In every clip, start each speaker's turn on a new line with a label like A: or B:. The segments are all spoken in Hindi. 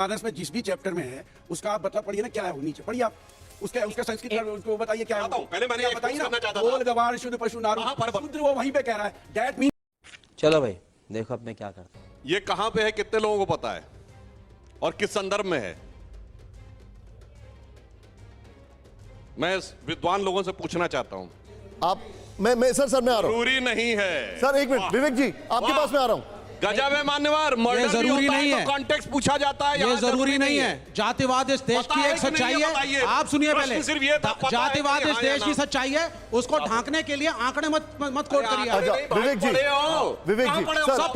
A: मानस में जिस भी चैप्टर में है उसका आप मतलब पढ़िए ना, क्या है वो नीचे पढ़िए आप उसका संस्कृत उसको बताइए क्या है।
B: पहले मैंने
A: बताइए ना, बोल गवार शुद्ध पशु नारू शुद्र, वो वहीं पे कह रहा है दैट मीन।
C: चलो भाई देखो अब मैं क्या करता हूं।
B: ये कहां पे है, कितने लोगों को पता है और किस संदर्भ में है? मैं विद्वान लोगों से पूछना चाहता हूं।
D: आप मैं सर मैं आ रहा हूं।
B: जरूरी नहीं है
D: सर, एक मिनट विवेक जी, आपके पास में आ रहा हूं।
B: गजब है मान्यवर,
E: ये जरूरी नहीं है,
B: कॉन्टेक्स्ट पूछा जाता है,
E: ये जरूरी नहीं है। जातिवाद इस देश की एक सच्चाई है। आप सुनिए पहले, जातिवाद इस देश की सच्चाई है, उसको ढांकने के लिए आंकड़े मत कोट करिए।
D: विवेक जी सर,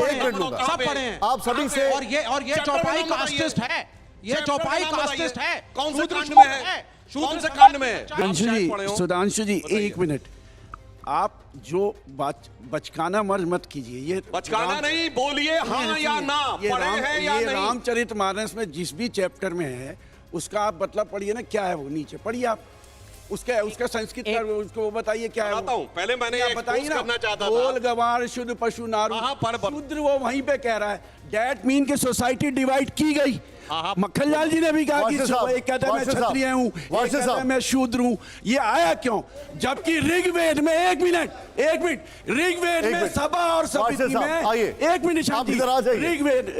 D: एक मिनट लूंगा।
E: सब पढ़े हैं
D: आप सभी से।
E: और ये चौपाई कास्टिस्ट है, ये चौपाई कास्टिस्ट है।
B: कौन से कांड में है? कौन से कांड में है?
A: सुधांशु जी एक मिनट, आप जो बचकाना मर्ज मत कीजिए। ये
B: बचकाना नहीं, बोलिए हाँ या ना, पढ़े हैं या नहीं।
A: रामचरितमानस में जिस भी चैप्टर में है उसका आप मतलब पढ़िए ना, क्या है वो नीचे पढ़िए आप उसका संस्कृत उसको बताइए क्या है।
B: पहले मैंने
A: बताइए ना,
B: करना चाहता था।
A: बोल गवार शुद्ध पशु नारू शुद्र, वो वहीं पे कह रहा है दैट मीन कि सोसाइटी डिवाइड की गई। मक्खनलाल जी ने भी कहा कि एक कहता है मैं क्षत्रिय हूं, एक कहता है मैं शूद्र हूं। ये आया क्यों? जबकि ऋग्वेद में एक मिनट ऋग्वेद में सभा और समिति में एक मिनट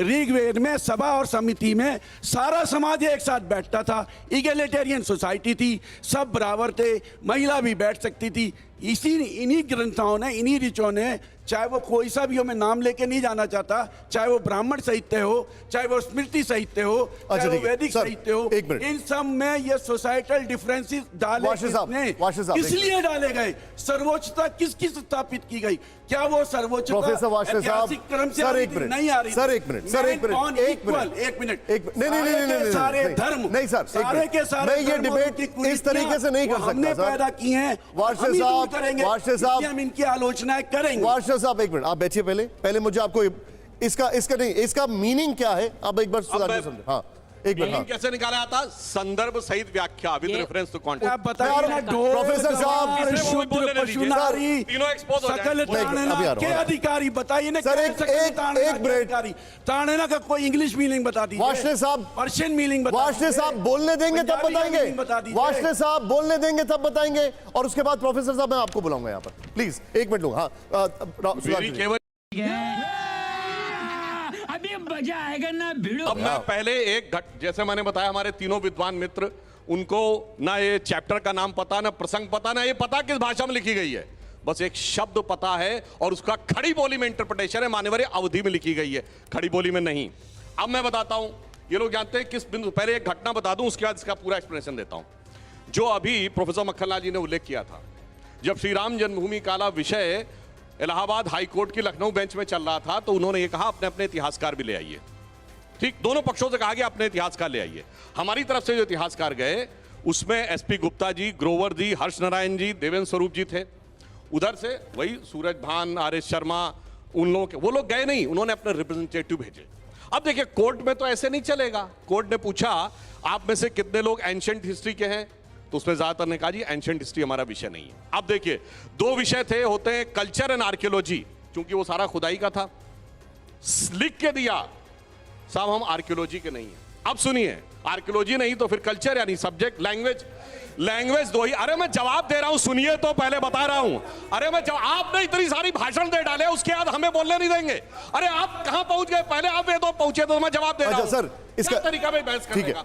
A: ऋग्वेद में सभा और समिति में सारा समाज एक साथ बैठता था। इगैलिटेरियन सोसाइटी थी, सब बराबर थे, महिला भी बैठ सकती थी। इन्हीं ग्रंथों ने, इन्हीं ऋचों ने, चाहे वो कोई सा भी हो, मैं नाम लेके नहीं जाना चाहता, चाहे वो ब्राह्मण साहित्य हो, चाहे वो स्मृति साहित्य हो, चाहे वो वैदिक साहित्य हो, इन सब में ये सोसाइटल डिफरेंसेस डाले इसलिए डाले गए। सर्वोच्चता किसकी स्थापित की गई? क्या वो सर्वोच्चता ऐतिहासिक क्रम से नहीं आ रही?
D: सर एक मिनट नहीं
A: सारे धर्म
D: नहीं सर,
A: सारे के सारे
D: ये डिबेट इस तरीके से नहीं कर सकता।
A: हमने पैदा की हैं,
D: वार्षिक साहब
A: हम इनकी आलोचनाएं करेंगे।
D: वार्षिक साहब एक मिनट आप बैठिए, पहले मुझे आपको इसका मीनिंग क्या है आप एक बार समझे। हाँ एक मिनट,
B: कैसे निकाला जाता? संदर्भ सहित व्याख्या विद रेफरेंस टू कॉन्टेक्स्ट।
A: आप बताइए ना,
D: प्रोफेसर साहब
A: शुद्ध पशु नारी
B: तीनों एक्सपोज हो
A: सकल ताड़ना के अधिकारी बताइए ना
D: सर। एक ब्रेक,
A: ताड़ना का कोई इंग्लिश मीनिंग बता दीजिए।
D: वार्षिक साहब
A: पर्शियन मीनिंग बता दीजिए।
D: वार्षिक साहब बोलने देंगे तब बताएंगे। वार्षिक साहब बोलने देंगे तब बताएंगे, और उसके बाद प्रोफेसर साहब मैं आपको बुलाऊंगा यहाँ पर। प्लीज एक मिनट लूंगा।
F: अभी मजा आएगा ना भिड़ो।
B: अब मैं पहले जैसे मैंने बताया, हमारे तीनों विद्वान मित्र, उनको ना ये चैप्टर का नाम पता, ना प्रसंग पता, ना ये पता किस भाषा में लिखी गई है। बस एक शब्द पता है और उसका खड़ी बोली में इंटरप्रिटेशन है, मान्यवर अवधि में लिखी गई है, खड़ी बोली में नहीं। अब मैं बताता हूं, ये लोग जानते हैं किस बिंदु। पहले एक घटना बता दूं, उसके बाद इसका पूरा एक्सप्लेनेशन देता हूं। जो अभी प्रोफेसर मक्खनलाल जी ने उल्लेख किया था, जब श्री राम जन्मभूमि काला विषय इलाहाबाद हाईकोर्ट की लखनऊ बेंच में चल रहा था, तो उन्होंने ये कहा अपने अपने इतिहासकार भी ले आइए। ठीक, दोनों पक्षों से कहा गया अपने इतिहासकार ले आइए। हमारी तरफ से जो इतिहासकार गए उसमें एसपी गुप्ता जी, ग्रोवर जी, हर्ष नारायण जी, देवेंद्र स्वरूप जी थे। उधर से वही सूरज भान, आर.एस. शर्मा, उन लोगों के, वो लोग गए नहीं, उन्होंने अपने रिप्रेजेंटेटिव भेजे। अब देखिए, कोर्ट में तो ऐसे नहीं चलेगा। कोर्ट ने पूछा आप में से कितने लोग एंशिएंट हिस्ट्री के हैं, तो उसमें ज्यादातर ने कहा जी एंशिएंट हिस्ट्री हमारा विषय नहीं है। अब देखिए, दो विषय थे, होते हैं कल्चर एंड आर्कियोलॉजी, क्योंकि वो सारा खुदाई का था। लिख के दिया साहब हम आर्कियोलॉजी के नहीं है। अब सुनिए, आर्कियोलॉजी नहीं तो फिर कल्चर, यानी सब्जेक्ट लैंग्वेज दो ही। अरे मैं जवाब दे रहा हूं, सुनिए तो पहले बता रहा हूं। अरे मैं आपने इतनी सारी भाषण दे डाले, उसके बाद हमें बोलने नहीं देंगे। अरे आप कहां पहुंच गए? पहले आप ये तो पहुंचे तो मैं जवाब दे रहा हूं।
D: सर इसका
B: तरीका में बहस करने का।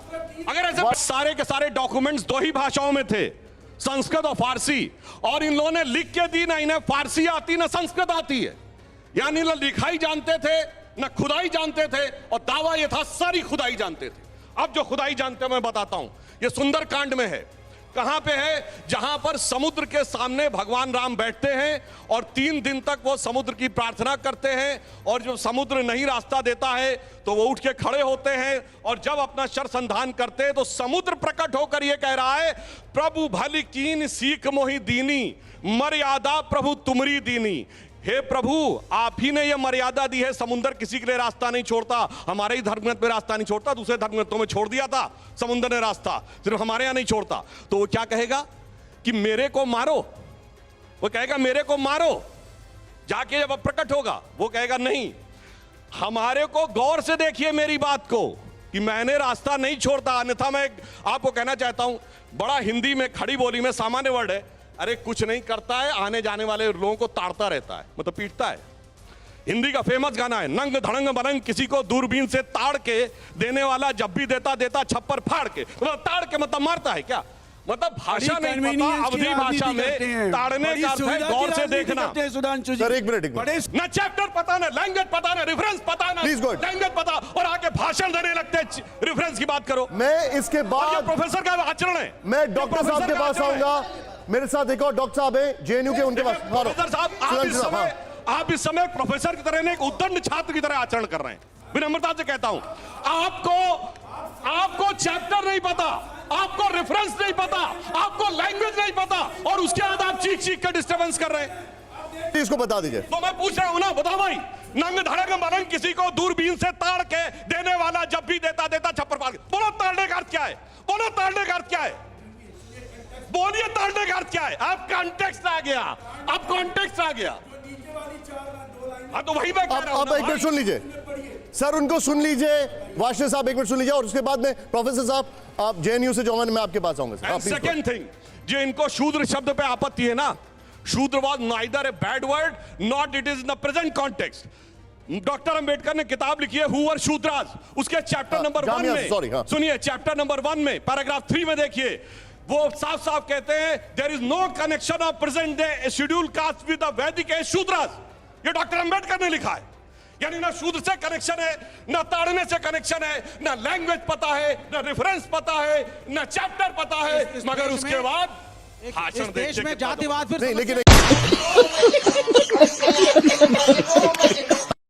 B: अगर ऐसे सारे के सारे डॉक्यूमेंट्स दो ही भाषाओं में थे, संस्कृत और फारसी, और इन लोगों ने लिख के दी, ना इन्हें फारसी आती ना संस्कृत आती है, यानी ना लिखाई जानते थे ना खुदाई जानते थे, और दावा यह था सारी खुदाई जानते थे। अब जो खुदाई जानते हैं मैं बताता हूं, ये सुंदरकांड में है। कहां पे है? जहां पर समुद्र के सामने भगवान राम बैठते हैं और 3 दिन तक वो समुद्र की प्रार्थना करते हैं, और जब समुद्र नहीं रास्ता देता है तो वो उठ के खड़े होते हैं, और जब अपना शर संधान करते हैं तो समुद्र प्रकट होकर ये कह रहा है, प्रभु भली कीन सीख मोहि दीनी, मर्यादा प्रभु तुमरी दीनी। हे प्रभु, आप ही ने यह मर्यादा दी है, समुद्र किसी के लिए रास्ता नहीं छोड़ता। हमारे ही धर्मग्रंथ में रास्ता नहीं छोड़ता, दूसरे धर्मग्रंथों में छोड़ दिया था समुद्र ने रास्ता, सिर्फ हमारे यहां नहीं छोड़ता। तो वो क्या कहेगा कि मेरे को मारो, वो कहेगा मेरे को मारो। जाके जब प्रकट होगा वो कहेगा नहीं, हमारे को गौर से देखिए मेरी बात को, कि मैंने रास्ता नहीं छोड़ता, अन्यथा मैं आपको कहना चाहता हूं, बड़ा हिंदी में खड़ी बोली में सामान्य वर्ड है, अरे कुछ नहीं करता है, आने जाने वाले लोगों को ताड़ता रहता है, मतलब पीटता है। हिंदी का फेमस गाना है, नंग धड़ंग बनंग किसी को दूरबीन से ताड़ के देने वाला जब भी देता देता छप्पर फाड़ के, मतलब ताड़ के मतलब मारता है क्या, मतलब भाषा नहीं पता, अवधि भाषा में ताड़ने का अर्थ है गौर से देखना।
D: सर एक मिनट
B: ना चैप्टर पता, ना लैंग्वेज पता, ना रेफरेंस पता, ना लैंग्वेज पता, और आके भाषण देने लगते हैं, रेफरेंस की बात करो।
D: मैं इसके बाद
B: प्रोफेसर का आचरण है।
D: मैं डॉक्टर साहब के पास आऊंगा, मेरे साथ एक और डॉक्टर साहब है जेएनयू के, उनके पास।
B: प्रोफेसर साहब आप इस समय प्रोफेसर की तरह नहीं, एक उद्दंड छात्र की तरह आचरण कर रहे हैं। विनम्रता से कहता हूं, आपको चैप्टर नहीं पता, आपको रेफरेंस नहीं पता, आपको लैंग्वेज नहीं पता, और उसके बाद आप चीख कर डिस्टर्बेंस कर रहे हैं।
D: इसको बता दीजिए।
B: तो मैं पूछ रहा हूं ना, बताओ भाई, नंग धड़ंग बनंग किसी को दूरबीन से ताड़ के देने वाला जब भी देता देता छप्पर फाड़ के, बोलो ताड़ने का अर्थ क्या है, बोलो ताड़ने का अर्थ क्या है, बोलिए ताड़ने का अर्थ क्या है। आप कॉन्टेक्स्ट आ गया, आप कॉन्टेक्स्ट आ गया। हाँ तो वही मैं कह रहा हूं।
D: आप एक मिनट सुन लीजिए सर, उनको सुन लीजिए, वाशे साहब एक मिनट सुन लीजिए, और उसके बाद में प्रोफेसर साहब आप जेएनयू से जो मैं आपके पास आऊंगा।
B: सेकंड थिंग, जो इनको शूद्र शब्द पे आपत्ति है ना, शूद्र was neither a bad word not it is in the present context. Doctor Ambedkar ने किताब लिखी है हु वर शूद्रास, उसके चैप्टर नंबर 1 में सुनिए, चैप्टर नंबर 1 में पैराग्राफ 3 में देखिए, वो साफ साफ कहते हैं there is no connection of present day schedule caste with the Vedic age Shudras. ये डॉक्टर अंबेडकर ने लिखा है। यानी ना शूद्र से कनेक्शन है, ना ताड़ने से कनेक्शन है, ना लैंग्वेज पता है, ना रेफरेंस पता है, ना चैप्टर पता है, मगर उसके बाद
E: इस देश में जातिवाद फिर
D: नहीं, लेकिन